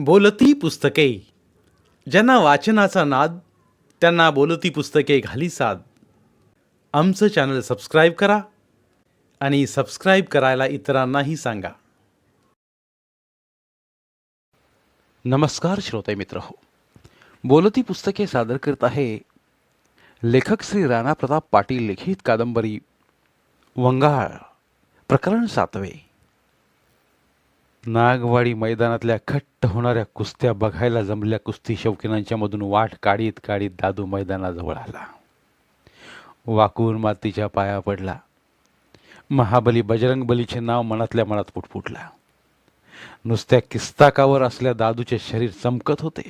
बोलती पुस्तके. ज्यांना वाचनाचा नाद, त्यांना बोलती पुस्तके घाली साद. आमचं चॅनल सबस्क्राईब करा आणि सबस्क्राईब करायला इतरांनाही सांगा. नमस्कार श्रोते मित्र हो. बोलती पुस्तके सादर करत आहे लेखक श्री राणा प्रताप पाटील लिखित कादंबरी वंगाळ, प्रकरण 7. नागवाडी मैदानातल्या खट्ट होणाऱ्या कुस्त्या बघायला जमलेल्या कुस्ती शौकीनांच्या मधून वाट काढीत काढीत दादू मैदानाजवळ आला. वाकून मातीच्या पाया पडला. महाबली बजरंग बलीचे नाव मनातल्या मनात पुटपुटला. नुसत्या किस्ताकावर असल्या दादूचे शरीर चमकत होते.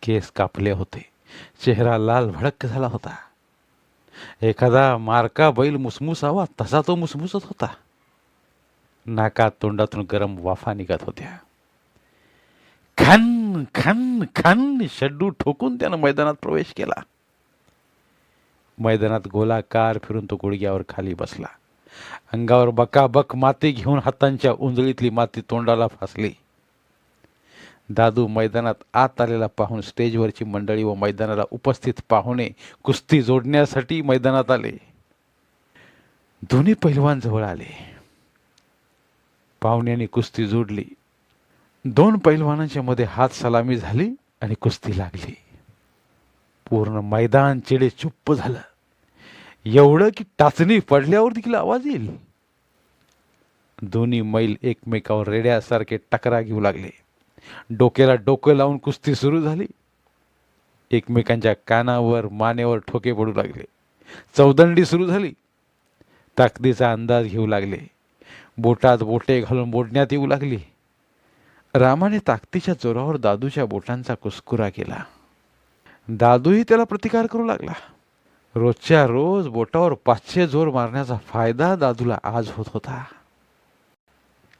केस कापले होते. चेहरा लाल भडक झाला होता. एखादा मारका बैल मुसमुसावा तसा तो मुसमुसत होता. नाकात तोंडातून गरम वाफा निघत होत्या. खन खन खन शड्डू ठोकून त्यानं मैदानात प्रवेश केला. मैदानात गोलाकार फिरून तो गुडघ्यावर खाली बसला. अंगावर बकाबक माती घेऊन हातांच्या उंजळीतली माती तोंडाला फासली. दादू मैदानात आत आलेला पाहून स्टेजवरची मंडळी व मैदानाला उपस्थित पाहुणे कुस्ती जोडण्यासाठी मैदानात आले. दोन्ही पैलवान जवळ आले. पाहुण्यांनी कुस्ती जोडली. 2 पैलवानांच्या मध्ये हात सलामी झाली आणि कुस्ती लागली. पूर्ण मैदान चिडे चुप्प झालं. एवढं की टाचणी पडल्यावर देखील आवाज येईल. दोन्ही मैल एकमेकावर रेड्यासारखे टकरा घेऊ लागले. डोक्याला डोकं लावून कुस्ती सुरू झाली. एकमेकांच्या कानावर मानेवर ठोके पडू लागले. चौदंडी सुरू झाली. ताकदीचा अंदाज घेऊ लागले. बोटात बोटे घालून बोडण्यात येऊ लागली. रामाने ताकदीच्या जोरावर दादूच्या बोटांचा कुस्कुरा केला. दादूही त्याला प्रतिकार करू लागला. रोजच्या रोज बोटावर 500 जोर मारण्याचा फायदा दादूला आज होत होता.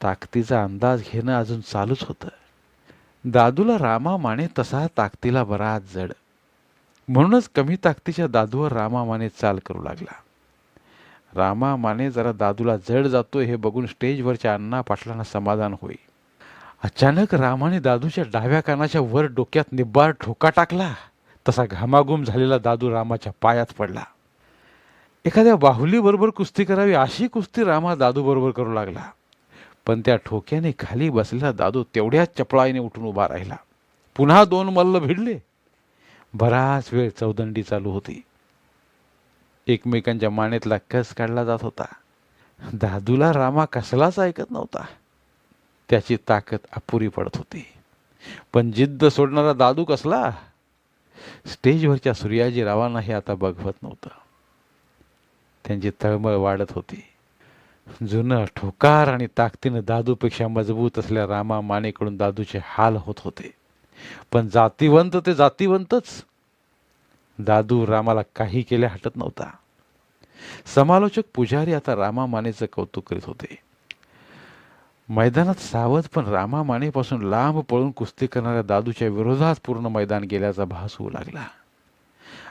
ताकदीचा अंदाज घेणं अजून चालूच होतं. दादूला रामा माने तसा ताकदीला बराच जड. म्हणूनच कमी ताकदीच्या दादूवर रामा माने चाल करू लागला. रामा माने जरा दादूला जड जातोय हे बघून स्टेजवरच्या अण्णा पाटलांना समाधान होई. अचानक रामाने दादूच्या डाव्या कानाच्या वर डोक्यात निब्बार ठोका टाकला. तसा घामाघूम झालेला दादू रामाच्या पायात पडला. एखाद्या बाहुलीबरोबर कुस्ती करावी अशी कुस्ती रामा दादू बरोबर करू लागला. पण त्या ठोक्याने खाली बसलेला दादू तेवढ्याच चपळाईने उठून उभा राहिला. पुन्हा 2 मल्ल भिडले. बराच वेळ चौदंडी चालू होती. एकमेकांच्या मानेतला कस काढला जात होता. दादूला रामा कसलाच ऐकत नव्हता. त्याची ताकद अपुरी पडत होती. पण जिद्द सोडणारा दादू कसला. स्टेजवरच्या सूर्याजीरावांना हे आता बघवत नव्हतं. त्यांची तळमळ वाढत होती. जुनं ठोकार आणि ताकदीनं दादूपेक्षा मजबूत असलेल्या रामा मानेकडून दादूचे हाल होत होते. पण जातीवंत ते जातीवंतच. दादू रामाला काही केल्या हटत नव्हता. समालोचक पुजारी आता रामा मानेचं कौतुक करीत होते. मैदानात सावध पण रामा मानेपासून लांब पळून कुस्ती करणाऱ्या दादूच्या विरोधात पूर्ण मैदान गेल्याचा भास होऊ लागला.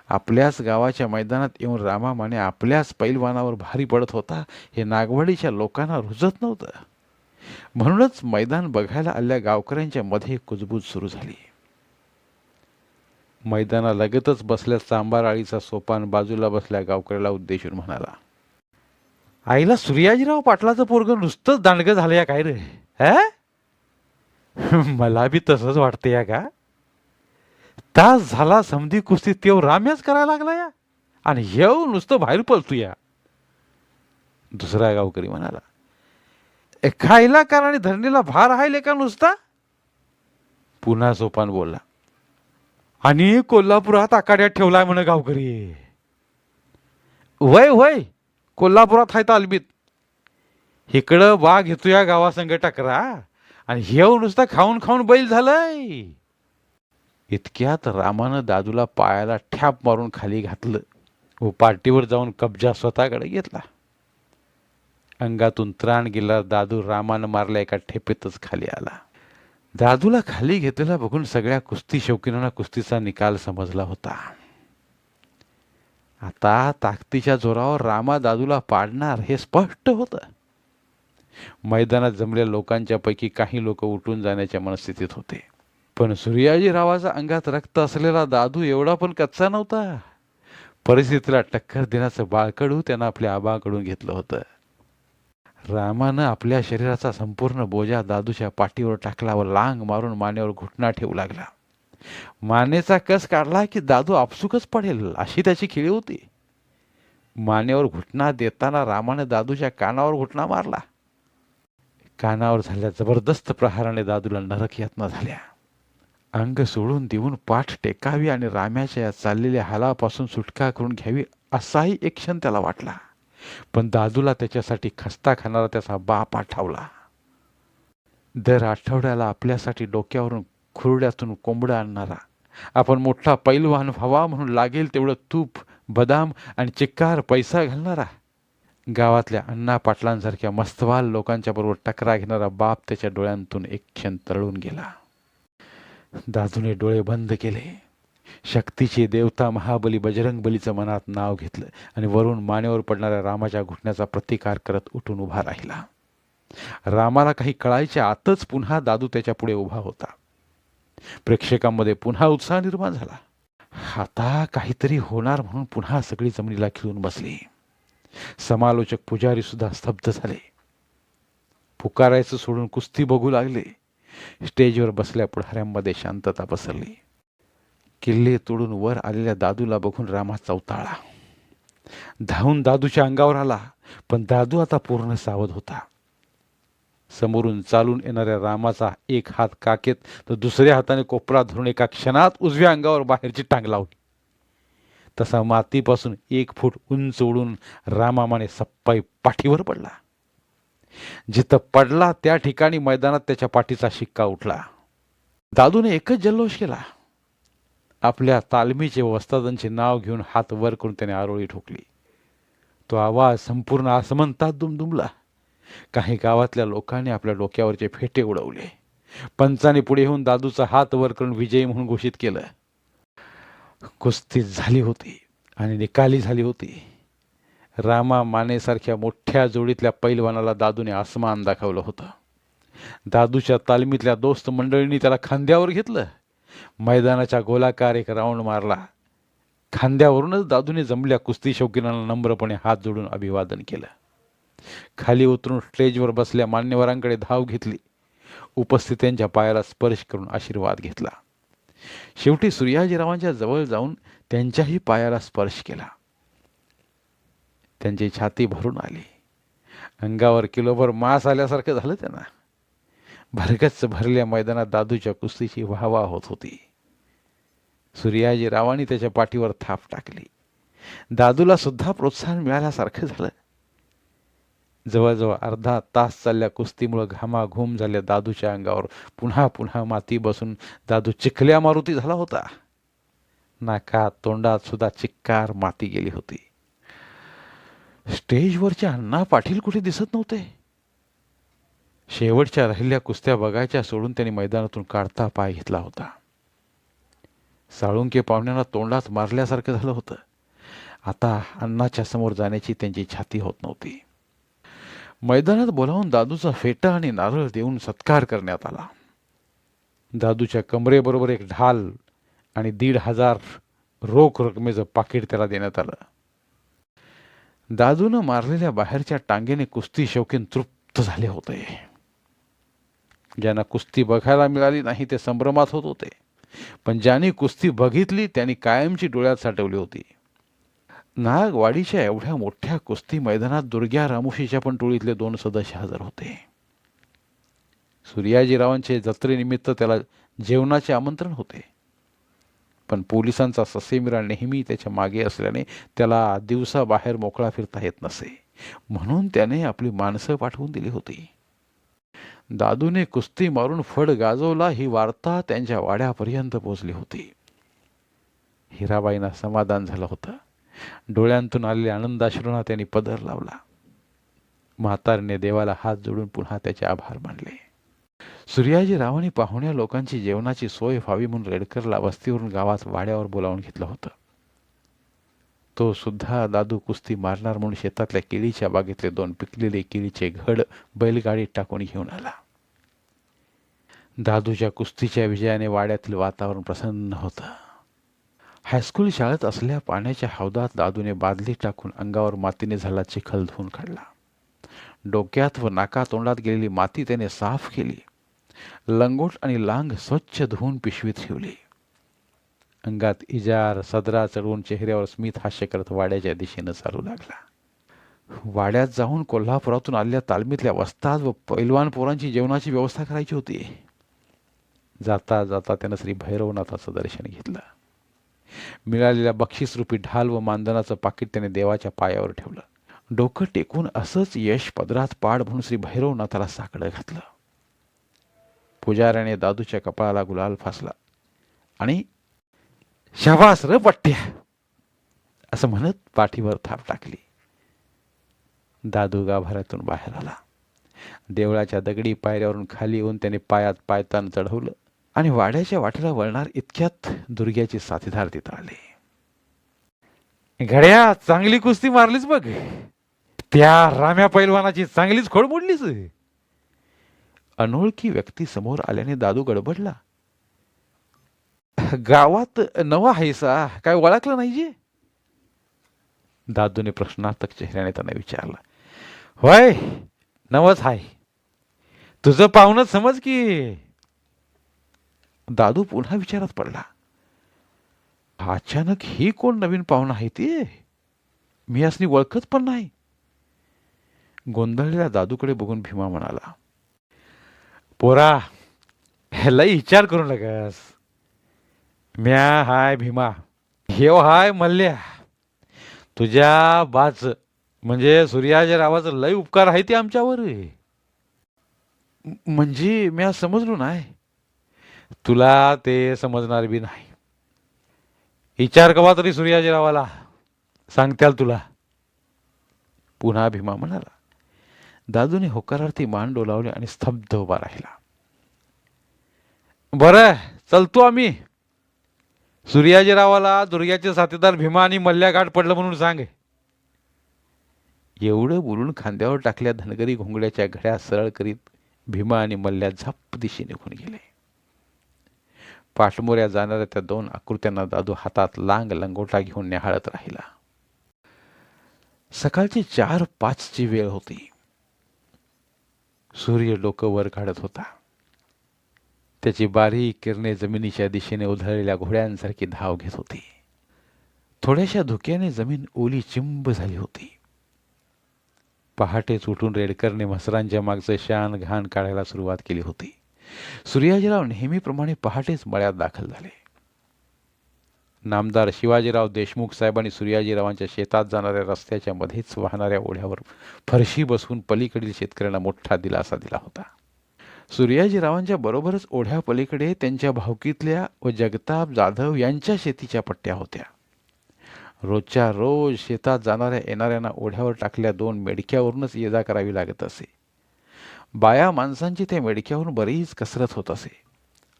आपल्याच गावाच्या मैदानात येऊन रामा माने आपल्याच पैलवानावर भारी पडत होता हे नागवाडीच्या लोकांना रुजत नव्हतं. म्हणूनच मैदान बघायला आलेल्या गावकऱ्यांच्या मध्ये कुजबूज सुरू झाली. मैदानालगतच बसल्या चांबार आळीचा सोपान बाजूला बसल्या गावकऱ्याला उद्देशून म्हणाला, आईला सूर्याजीराव पाटलाचं पोरगं नुसतंच दांडगं झालं या काय रे. मला बी तसंच वाटतं या का. तास झाला समधी कुस्ती तेव राम्याच करायला लागला या आणि हेव नुसतं बाहेर पळतो या. दुसरा गावकरी म्हणाला, खायला कारण धरणीला भार आहे का नुसता. पुन्हा सोपान बोलला, आणि कोल्हापुरात आखाड्यात ठेवलाय म्हण गावकरी. वय वय कोल्हापुरात हाय तालमीत. इकडं वाघ येतो या गावासंग टकरा आणि हेव नुसता खाऊन खाऊन बैल झालंय. इतक्यात रामानं दादूला पायाला ठ्याप मारून खाली घातलं व पाठीवर जाऊन कब्जा स्वतःकडे घेतला. अंगातून त्राण गेला दादू रामानं मारल्या एका ठेपेतच खाली आला. दादूला खाली घेतलेला बघून सगळ्या कुस्ती शौकीनांना कुस्तीचा निकाल समजला होता. आता ताकदीच्या जोरावर रामा दादूला पाडणार हे स्पष्ट होतं. मैदानात जमलेल्या लोकांच्या पैकी काही लोक उठून जाण्याच्या मनस्थितीत होते. पण सूर्याजीरावाचा अंगात रक्त असलेला दादू एवढा पण कच्चा नव्हता. परिस्थितीला टक्कर देण्याचं बाळकडू त्यानं आपल्या आबाकडून घेतलं होतं. रामानं आपल्या शरीराचा संपूर्ण बोजा दादूच्या पाठीवर टाकला व लांग मारून मानेवर घुटणा ठेवू लागला. मानेचा कस काढला की दादू आपसुकच पडेल अशी त्याची खिळी होती. मानेवर घुटणा देताना रामाने दादूच्या कानावर घुटणा मारला. कानावर झाल्या जबरदस्त प्रहाराने दादूला नरक यातना झाल्या. अंग सोडून देऊन पाठ टेकावी आणि राम्याच्या या चाललेल्या हालापासून सुटका करून घ्यावी असाही एक क्षण त्याला वाटला. पण दादूला त्याच्यासाठी खस्ता खाणारा त्याचा बाप आठवला. दर आठवड्याला आपल्यासाठी डोक्यावरून खुरड्यातून कोंबडं आणणारा, आपण मोठा पैलवान व्हावा म्हणून लागेल तेवढं तूप, बदाम आणि चिक्कार पैसा घालणारा, गावातल्या अण्णा पाटलांसारख्या मस्तवाल लोकांच्या बरोबर टकरा घेणारा बाप त्याच्या डोळ्यांतून एक क्षण तरळून गेला. दादूने डोळे बंद केले. शक्तीचे देवता महाबली बजरंगबलीचं मनात नाव घेतलं आणि वरून मानेवर पडणाऱ्या रामाच्या घुटण्याचा प्रतिकार करत उठून उभा राहिला. रामाला काही कळायच्या आतच पुन्हा दादू त्याच्या पुढे उभा होता. प्रेक्षकांमध्ये पुन्हा उत्साह निर्माण झाला. आता काहीतरी होणार म्हणून पुन्हा सगळी जमिनीला खिळून बसली. समालोचक पुजारी सुद्धा स्तब्ध झाले. पुकारायचं सोडून कुस्ती बघू लागले. स्टेजवर बसल्या पुढाऱ्यांमध्ये शांतता पसरली. किल्ले तोडून वर आलेल्या दादूला बघून रामा चवताळला. धावून दादूच्या अंगावर आला. पण दादू आता पूर्ण सावध होता. समोरून चालून येणाऱ्या रामाचा एक हात काकेत तर दुसऱ्या हाताने कोपरा धरून एका क्षणात उजव्या अंगावर बाहेरची टांग लावली. तसा मातीपासून 1 फूट उंच उडून रामामाने सप्पाई पाठीवर पडला. जिथं पडला त्या ठिकाणी मैदानात त्याच्या पाठीचा शिक्का उठला. दादूने एकच जल्लोष केला. आपल्या तालमीचे वस्तादांचे नाव घेऊन हात वर करून त्याने आरोळी ठोकली. तो आवाज संपूर्ण आसमंतात दुमदुमला. काही गावातल्या लोकांनी आपल्या डोक्यावरचे फेटे उडवले. पंचाने पुढे येऊन दादूचा हात वर करून विजयी म्हणून घोषित केलं. कुस्ती झाली होती आणि निकाली झाली होती. रामा मानेसारख्या मोठ्या जोडीतल्या पैलवानाला दादूने आसमान दाखवलं होतं. दादूच्या तालमीतल्या दोस्त मंडळींनी त्याला खांद्यावर घेतलं. मैदानाच्या गोलाकार एक राऊंड मारला. खांद्यावरूनच दादूने जमल्या कुस्ती शौकीनांना नम्रपणे हात जोडून अभिवादन केलं. खाली उतरून स्टेजवर बसल्या मान्यवरांकडे धाव घेतली. उपस्थितांच्या पायाला स्पर्श करून आशीर्वाद घेतला. शेवटी सूर्याजीरावांच्या जवळ जाऊन त्यांच्याही पायाला स्पर्श केला. त्यांची छाती भरून आली. अंगावर किलोभर मांस आल्यासारखं झालं त्यांना. भरगच्च भरल्या मैदानात दादूच्या कुस्तीची वाहवा होत होती. सूर्याजीरावांनी त्याच्या पाठीवर थाप टाकली. दादूला सुद्धा प्रोत्साहन मिळाल्यासारखं झालं. जवळजवळ अर्धा तास चालल्या कुस्तीमुळे घामाघूम झाल्या दादूच्या अंगावर पुन्हा पुन्हा माती बसून दादू चिखल्या मारुती झाला होता. नाकात तोंडात सुद्धा चिक्कार माती गेली होती. स्टेजवरचे अण्णा पाटील कुठे दिसत नव्हते. शेवटच्या राहिल्या कुस्त्या बघायच्या सोडून त्यांनी मैदानातून काढता पाय घेतला होता. साळुंके पाहुण्यांना तोंडात मारल्यासारखं झालं होतं. आता अण्णाच्या समोर जाण्याची त्यांची छाती होत नव्हती. मैदानात बोलावून दादूचा फेटा आणि नारळ देऊन सत्कार करण्यात आला. दादूच्या कमरेबरोबर एक ढाल आणि 1,500 रोख रकमेचं पाकिट त्याला देण्यात आलं. दादूनं मारलेल्या बाहेरच्या टांगेने कुस्ती शौकीन तृप्त झाले होते. ज्यांना कुस्ती बघायला मिळाली नाही ते संभ्रमात होत होते. पण ज्यांनी कुस्ती बघितली त्यांनी कायमची डोळ्यात साठवली होती. नागवाडीच्या एवढ्या मोठ्या कुस्ती मैदानात दुर्ग्या रामोशीच्या पण टोळीतले 2 सदस्य हजर होते. सूर्याजीरावांचे जत्रेनिमित्त त्याला जेवणाचे आमंत्रण होते. पण पोलिसांचा ससेमिरा नेहमी त्याच्या मागे असल्याने त्याला दिवसा बाहेर मोकळा फिरता येत नसे. म्हणून त्याने आपली माणसं पाठवून दिली होती. दादूने कुस्ती मारून फड गाजवला ही वार्ता त्यांच्या वाड्यापर्यंत पोहोचली होती. हिराबाईंना समाधान झालं होतं. डोळ्यांतून आलेल्या आनंदाश्रूंना त्यांनी पदर लावला. म्हातारीने देवाला हात जोडून पुन्हा त्याचे आभार मानले. सूर्याजीरावांनी पाहुण्या लोकांची जेवणाची सोय व्हावी म्हणून रेडकरला वस्तीवरून गावात वाड्यावर बोलावून घेतलं होतं. तो सुद्धा दादू कुस्ती मारणार म्हणून शेतातल्या केळीच्या बागेतले 2 पिकलेले केळीचे घड बैलगाडीत टाकून घेऊन आला. दादूच्या कुस्तीच्या विजयाने वाड्यातील वातावरण प्रसन्न होतं. हायस्कूल शाळेत असल्या पाण्याच्या हौदात दादूने बादली टाकून अंगावर मातीने झाला चिखल धुवून काढला. डोक्यात व नाका तोंडात गेलेली माती त्याने साफ केली. लंगोट आणि लांग स्वच्छ धुवून पिशवीत ठेवली. अंगात इजार सदरा चढवून चेहऱ्यावर स्मित हास्य करत वाड्याच्या दिशेनं चालू लागला. वाड्यात जाऊन कोल्हापुरातून आलेल्या तालमीतल्या वस्ताद व पैलवान पोरांची जेवणाची व्यवस्था करायची होती. जाता जाता त्यानं श्री भैरवनाथाचं दर्शन घेतलं. मिळालेल्या बक्षीसरूपी ढाल व मानधनाचं पाकिट त्याने देवाच्या पायावर ठेवलं. डोकं टेकून असंच यश पदरात पाड म्हणून श्री भैरवनाथाला साकडं घातलं. पुजाऱ्याने दादूच्या कपाळाला गुलाल फासला आणि शाबास र पट्ट्या असं म्हणत पाठीवर थाप टाकली. दादू गाभाऱ्यातून बाहेर आला. देवळाच्या दगडी पायऱ्यावरून खाली येऊन त्याने पायात पायतान चढवलं आणि वाड्याच्या वाटेला वळणार इतक्यात दुर्ग्याचे साथीदार तिथं आले. घड्या चांगली कुस्ती मारलीच बघ. त्या राम्या पैलवानाची चांगलीच खोड मोडलीच. अनोळखी व्यक्ती समोर आल्याने दादू गडबडला. गावात नवा हैसा काय ओळखलं नाही जे? दादूने प्रश्नार्थक चेहऱ्याने त्यांना विचारला. होय नवच हाय. तुझं पाहुणच समज की. दादू पुन्हा विचारात पडला. अचानक ही कोण नवीन पाहुणा आहे ते? मी असनी ओळखत पण नाही. गोंधळलेल्या दादूकडे बघून भीमा म्हणाला. पोरा लई विचार करू नकस. म्या हाय भीमा. हेव हाय मल्ल्या. तुझ्या बाच म्हणजे सूर्याच्या रावाचं लई उपकार आहे ते आमच्यावर. म्हणजे म्या समजलो नाही. तुला ते समजणार बी नाही. विचार कवा तरी सूर्याच्या रावाला सांगत्याल तुला. पुन्हा भीमा म्हणाला. दादूने होकारार्थी मान डोलावले आणि स्तब्ध उभा राहिला. बरं चलतो आम्ही. सूर्याजीरावाला दुर्ग्याचे साथीदार भीमा आणि मल्ल्या गाठ पडलं म्हणून सांग. एवढं बोलून खांद्यावर टाकल्या धनगरी घोंगड्याच्या घड्या सरळ करीत भीमा आणि मल्ल्या झप्प दिशे निघून गेले. पाठमोऱ्या जाणाऱ्या त्या 2 आकृत्यांना दादू हातात लांग लंगोटा घेऊन निहाळत राहिला. सकाळची 4-5ची वेळ होती. सूर्य डोकं वर काढत होता. त्याची बारीक किरणे जमिनीच्या दिशेने उधळलेल्या घोड्यांसारखी धाव घेत होती. थोड्याशा धुक्याने जमीन ओली चिंब झाली होती. पहाटेच उठून रेडकरने म्हसरांच्या मागचं शान घाण काढायला सुरुवात केली होती. सूर्याजीराव नेहमीप्रमाणे पहाटेच मळ्यात दाखल झाले. नामदार शिवाजीराव देशमुख साहेबांनी सूर्याजीरावांच्या शेतात जाणाऱ्या रस्त्याच्या मध्येच वाहणाऱ्या ओढ्यावर फरशी बसवून पलीकडील शेतकऱ्यांना मोठा दिलासा दिला होता. सूर्याजीरावांच्या बरोबरच ओढ्या पलीकडे त्यांच्या भावकीतल्या व जगताप जाधव यांच्या शेतीच्या पट्ट्या होत्या. रोजच्या रोज शेतात जाणाऱ्या येणाऱ्यांना ओढ्यावर टाकल्या 2 मेडक्यावरूनच ये जा करावी लागत असे. बाया माणसांची त्या मेडक्यावरून बरीच कसरत होत असे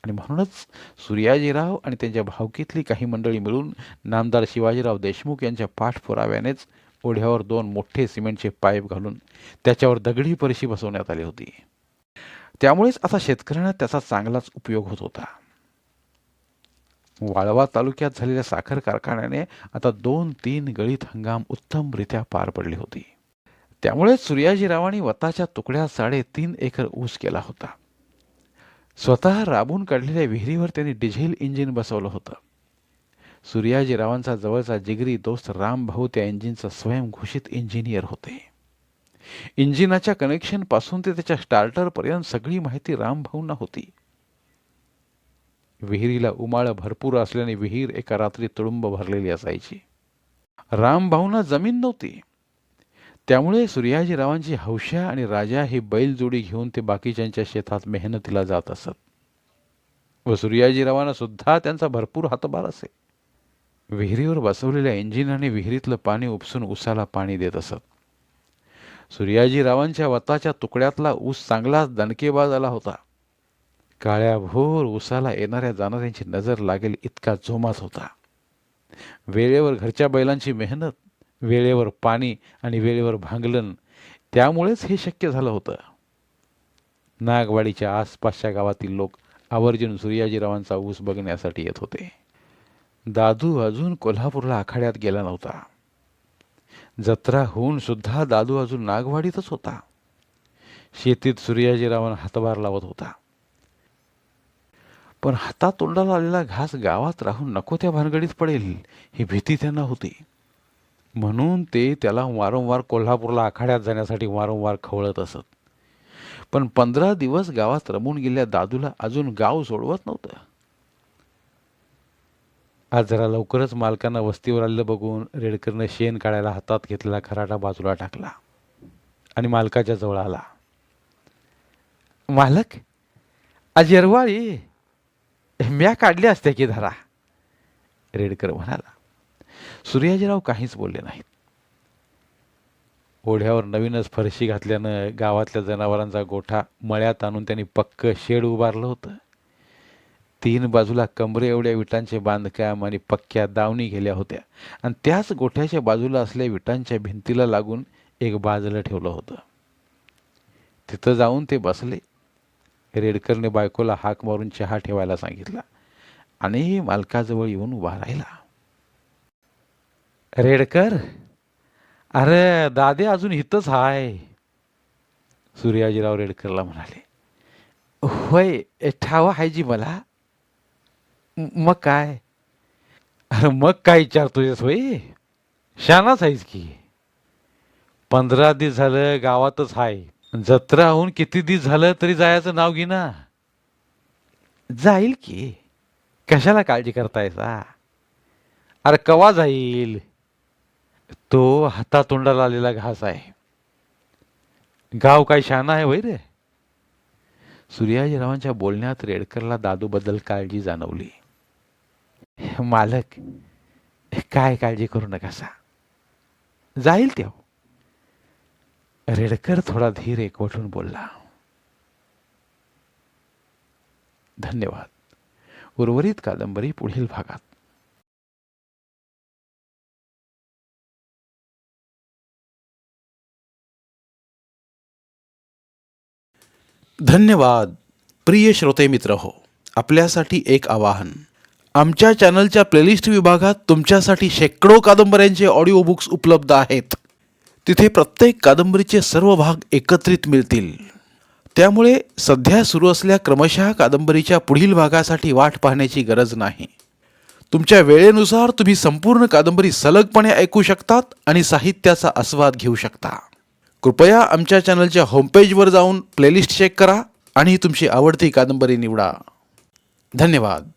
आणि म्हणूनच सूर्याजीराव आणि त्यांच्या भावकीतली काही मंडळी मिळून नामदार शिवाजीराव देशमुख यांच्या पाठपुराव्यानेच ओढ्यावर 2 मोठे सिमेंटचे पाईप घालून त्याच्यावर दगडी फरशी बसवण्यात आली होती. त्यामुळेच आता शेतकऱ्यांना त्याचा चांगलाच उपयोग होत होता. वाळवा तालुक्यात झालेल्या साखर कारखान्याने आता 2-3 गळीत हंगाम उत्तमरित्या पार पडली होती. त्यामुळे सूर्याजीरावांनी वताच्या तुकड्यात 3.5 एकर ऊस केला होता. स्वतः राबून काढलेल्या विहिरीवर त्यांनी डिझेल इंजिन बसवलं होतं. सूर्याजीरावांचा जवळचा जिगरी दोस्त रामभाऊ त्या इंजिनचा स्वयंघोषित इंजिनियर होते. इंजिनाच्या कनेक्शन पासून ते त्याच्या स्टार्टर पर्यंत सगळी माहिती रामभाऊंना होती. विहिरीला उमाळ भरपूर असल्याने विहीर एका रात्री तुडुंब भरलेली असायची. रामभाऊंना जमीन नव्हती. त्यामुळे सूर्याजीरावांची हौशा आणि राजा ही बैलजोडी घेऊन ते बाकीच्यांच्या शेतात मेहनतीला जात असत व सूर्याजीरावांना सुद्धा त्यांचा भरपूर हातभार असे. विहिरीवर बसवलेल्या इंजिनाने विहिरीतलं पाणी उपसून ऊसाला पाणी देत असत. सूर्याजीरावांच्या वताच्या तुकड्यातला ऊस चांगलाच दणकेबाज आला होता. काळ्या भोर ऊसाला येणाऱ्या जाणाऱ्यांची नजर लागेल इतका जोमात होता. वेळेवर घरच्या बैलांची मेहनत, वेळेवर पाणी आणि वेळेवर भांगलन, त्यामुळेच हे शक्य झालं होतं. नागवाडीच्या आसपासच्या गावातील लोक आवर्जून सूर्याजीरावांचा ऊस बघण्यासाठी येत होते. दादू अजून कोल्हापूरला आखाड्यात गेला नव्हता. जत्रा होऊन सुद्धा दादू अजून नागवाडीतच होता. शेतीत सूर्याजीरावांना हातभार लावत होता. पण हातातोंडाला आलेला घास गावात राहून नको त्या भानगडीत पडेल ही भीती त्यांना होती. म्हणून ते त्याला वारंवार कोल्हापूरला आखाड्यात जाण्यासाठी वारंवार खवळत असत. पण 15 दिवस गावात रमून गेल्या दादूला अजून गाव सोडवत नव्हतं. आज जरा लवकरच मालकांना वस्तीवर आलेलं बघून रेडकरनं शेण काढायला हातात घेतलेला खराटा बाजूला टाकला आणि मालकाच्या जवळ आला. मालक, आज यरवाळी म्या काढली असते की धरा, रेडकर म्हणाला. सूर्याजीराव काहीच बोलले नाहीत. ओढ्यावर नवीनच फरशी घातल्यानं गावातल्या जनावरांचा गोठा मळ्यात आणून त्यांनी पक्क शेड उभारलं होतं. 3 बाजूला कमरे एवढ्या विटांचे बांधकाम आणि पक्क्या दावणी गेल्या होत्या आणि त्याच गोठ्याच्या बाजूला असलेल्या विटांच्या भिंतीला लागून एक बाजलं ठेवलं होतं. तिथं जाऊन ते बसले. रेडकरने बायकोला हाक मारून चहा ठेवायला सांगितला आणि मालकाजवळ येऊन उभा राहिला. रेडकर, अरे दादे अजून इथंच हाय, सूर्याजीराव रेडकरला म्हणाले. होय, ठावा हाय जी मला. मग काय? अरे मग काय विचारतोयस? होय, शानाच आहेस की. 15 दिवस झालं गावातच हाय. जत्रा होऊन किती दिवस झालं तरी जायचं नाव घे ना. जाईल की, कशाला काळजी करतायसा? अरे कवा जाईल? तो हातातोंडाला आलेला घास आहे. गाव काय शाना आहे वय रे? सूर्याजीरावांच्या बोलण्यात रेडकरला दादूबद्दल काळजी जाणवली. मालक, काय काळजी करू नकासा, जाईल तेव्हा. रेडकर थोडा धीर एकवटून बोलला. धन्यवाद. उर्वरित कादंबरी पुढील भागात. धन्यवाद. प्रिय श्रोते मित्र हो, आपल्यासाठी एक आवाहन. आमच्या चॅनलच्या प्लेलिस्ट विभागात तुमच्यासाठी शेकडो कादंबऱ्यांचे ऑडिओ बुक्स उपलब्ध आहेत. तिथे प्रत्येक कादंबरीचे सर्व भाग एकत्रित मिळतील. त्यामुळे सध्या सुरू असलेल्या क्रमशः कादंबरीच्या पुढील भागासाठी वाट पाहण्याची गरज नाही. तुमच्या वेळेनुसार तुम्ही संपूर्ण कादंबरी सलगपणे ऐकू शकतात आणि साहित्याचा आस्वाद घेऊ शकता. कृपया आमच्या चॅनलच्या होमपेजवर जाऊन प्लेलिस्ट चेक करा आणि तुमची आवडती कादंबरी निवडा. धन्यवाद.